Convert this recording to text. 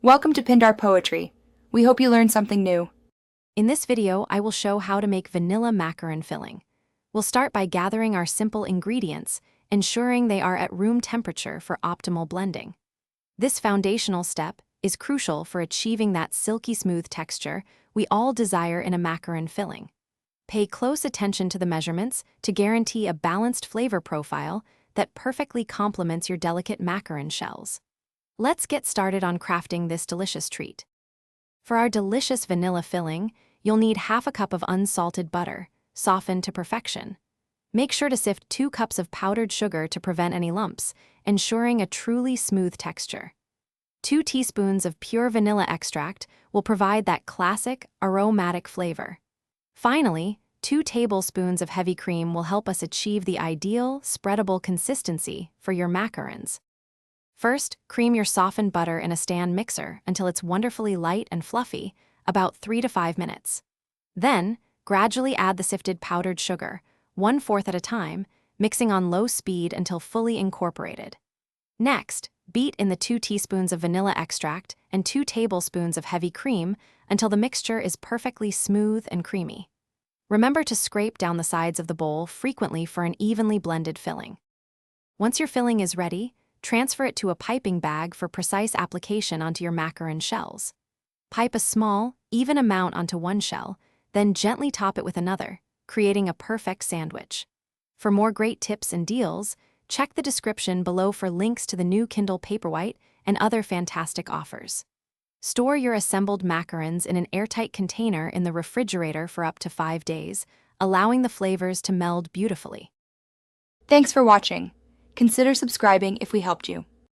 Welcome to Pindar Poetry. We hope you learned something new. In this video, I will show how to make vanilla macaron filling. We'll start by gathering our simple ingredients, ensuring they are at room temperature for optimal blending. This foundational step is crucial for achieving that silky smooth texture we all desire in a macaron filling. Pay close attention to the measurements to guarantee a balanced flavor profile that perfectly complements your delicate macaron shells. Let's get started on crafting this delicious treat. For our delicious vanilla filling, you'll need half a cup of unsalted butter, softened to perfection. Make sure to sift 2 cups of powdered sugar to prevent any lumps, ensuring a truly smooth texture. 2 teaspoons of pure vanilla extract will provide that classic, aromatic flavor. Finally, 2 tablespoons of heavy cream will help us achieve the ideal, spreadable consistency for your macarons. First, cream your softened butter in a stand mixer until it's wonderfully light and fluffy, about 3 to 5 minutes. Then, gradually add the sifted powdered sugar, 1/4 at a time, mixing on low speed until fully incorporated. Next, beat in the 2 teaspoons of vanilla extract and 2 tablespoons of heavy cream until the mixture is perfectly smooth and creamy. Remember to scrape down the sides of the bowl frequently for an evenly blended filling. Once your filling is ready, transfer it to a piping bag for precise application onto your macaron shells. Pipe a small, even amount onto one shell, then gently top it with another, creating a perfect sandwich. For more great tips and deals, check the description below for links to the new Kindle Paperwhite and other fantastic offers. Store your assembled macarons in an airtight container in the refrigerator for up to 5 days, allowing the flavors to meld beautifully. Thanks for watching. Consider subscribing if we helped you.